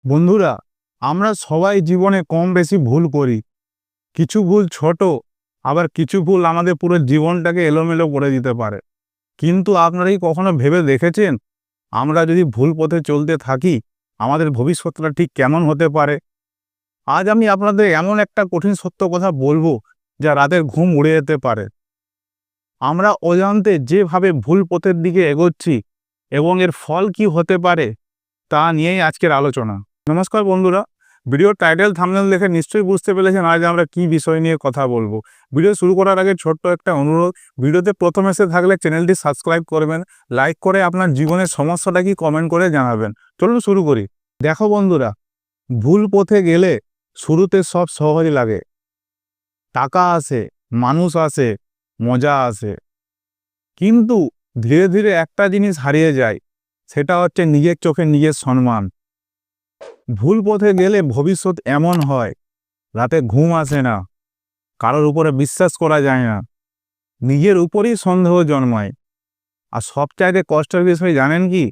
বন্ধুরা, আমরা সবাই জীবনে কম বেশি ভুল করি। কিছু ভুল ছোট, আবার কিছু ভুল আমাদের পুরো জীবনটাকে এলোমেলো করে দিতে পারে। কিন্তু আপনারা কি কখনো ভেবে দেখেছেন, আমরা যদি ভুল পথে চলতে থাকি, আমাদের ভবিষ্যৎটা ঠিক কেমন হতে পারে? আজ আমি আপনাদের এমন একটা কঠিন সত্য কথা বলবো, যা রাতের ঘুম উড়ে যেতে পারে। আমরা অজান্তে যেভাবে ভুল পথের দিকে এগোচ্ছি এবং এর ফল কি হতে পারে, তা নিয়েই আজকের আলোচনা। নমস্কার বন্ধুরা, ভিডিওর টাইটেল থাম্বনেল দেখে নিশ্চয়ই বুঝতে পেরেছেন আজ আমরা কি বিষয় নিয়ে কথা বলবো। ভিডিও শুরু করার আগে ছোট্ট একটা অনুরোধ, ভিডিওতে প্রথম এসে থাকলে চ্যানেলটি সাবস্ক্রাইব করবেন, লাইক করে আপনার জীবনের সমস্যাটা কি কমেন্ট করে জানাবেন। চলুন শুরু করি। দেখো বন্ধুরা, ভুল পথে গেলে শুরুতে সব সহজ লাগে। টাকা আসে, মানুষ আসে, মজা আসে, কিন্তু ধীরে ধীরে একটা জিনিস হারিয়ে যায়, সেটা হচ্ছে নিজের চোখে নিজের সম্মান। ভুল পথে গেলে ভবিষ্যৎ এমন হয়, রাতে ঘুম আসে না, কারোর উপরে বিশ্বাস করা যায় না, নিজের উপরই সন্দেহ জন্মায়। আর সবচাইতে কষ্টের বিষয় জানেন কি?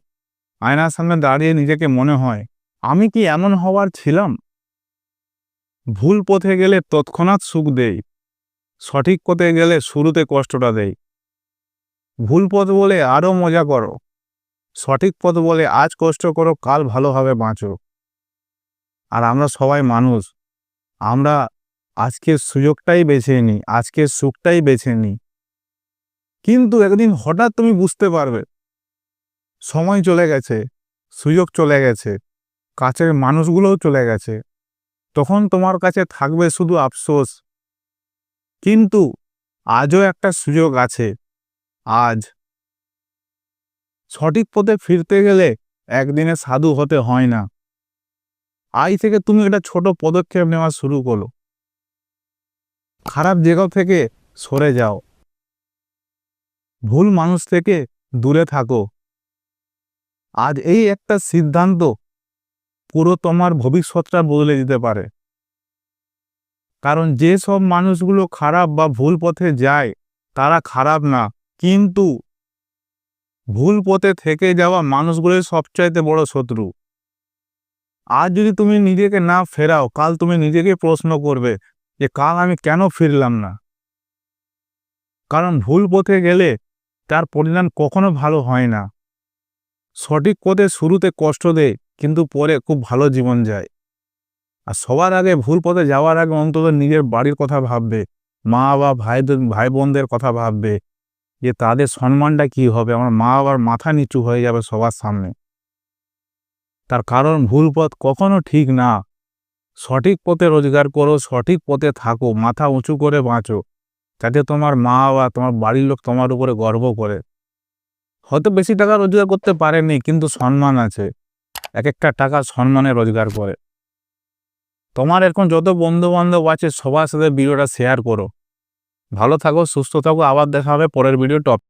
আয়নার সামনে দাঁড়িয়ে নিজেকে মনে হয়, আমি কি এমন হওয়ার ছিলাম? ভুল পথে গেলে তৎক্ষণাৎ সুখ দেয়, সঠিক পথে গেলে শুরুতে কষ্টটা দেয়। ভুল পথ বলে আরও মজা করো, সঠিক পথ বলে আজ কষ্ট করো, কাল ভালোভাবে বাঁচো। আর আমরা সবাই মানুষ, আমরা আজকের সুযোগটাই বেছে নিই, আজকের সুখটাই বেছে নিই। কিন্তু একদিন হঠাৎ তুমি বুঝতে পারবে, সময় চলে গেছে, সুযোগ চলে গেছে, কাছের মানুষগুলোও চলে গেছে। তখন তোমার কাছে থাকবে শুধু আফসোস। কিন্তু আজও একটা সুযোগ আছে। আজ সঠিক পথে ফিরতে গেলে একদিনে সাধু হতে হয় না। আজ থেকে তুমি একটা ছোট পদক্ষেপ নেওয়া শুরু করো। খারাপ জায়গা থেকে সরে যাও, ভুল মানুষ থেকে দূরে থাকো। আজ এই একটা সিদ্ধান্ত পুরো তোমার ভবিষ্যৎটা বদলে দিতে পারে। কারণ যে সব মানুষগুলো খারাপ বা ভুল পথে যায়, তারা খারাপ না, কিন্তু ভুল পথে থেকে যাওয়া মানুষগুলোই সবচাইতে বড় শত্রু। আজ যদি তুমি নিজেকে না ফেরাও, কাল তুমি নিজেকে প্রশ্ন করবে যে কাল আমি কেন ফিরলাম না। কারণ ভুল পথে গেলে তার পরিণাম কখনো ভালো হয় না। সঠিক পথে শুরুতে কষ্ট দেয়, কিন্তু পরে খুব ভালো জীবন যায়। আর সবার আগে ভুল পথে যাওয়ার আগে অন্তত নিজের বাড়ির কথা ভাববে, মা বা ভাই বোনদের কথা ভাববে, যে তাদের সম্মানটা কি হবে, আমার মা বাবার মাথা নিচু হয়ে যাবে সবার সামনে। তার কারণ ভুল পথ কখনো ঠিক না। সঠিক পথে রোজগার করো, সঠিক পথে থাকো, মাথা উঁচু করে বাঁচো, যাতে তোমার মা বা তোমার বাড়ির লোক তোমার উপরে গর্ব করে। হয়তো বেশি টাকা রোজগার করতে পারেনি, কিন্তু সম্মান আছে। এক একটা টাকা সম্মানে রোজগার করে। তোমার এখন যত বন্ধু বান্ধব আছে সবার সাথে ভিডিওটা শেয়ার করো। ভালো থাকো, সুস্থ থাকো, আবার দেখা হবে পরের ভিডিও টপ।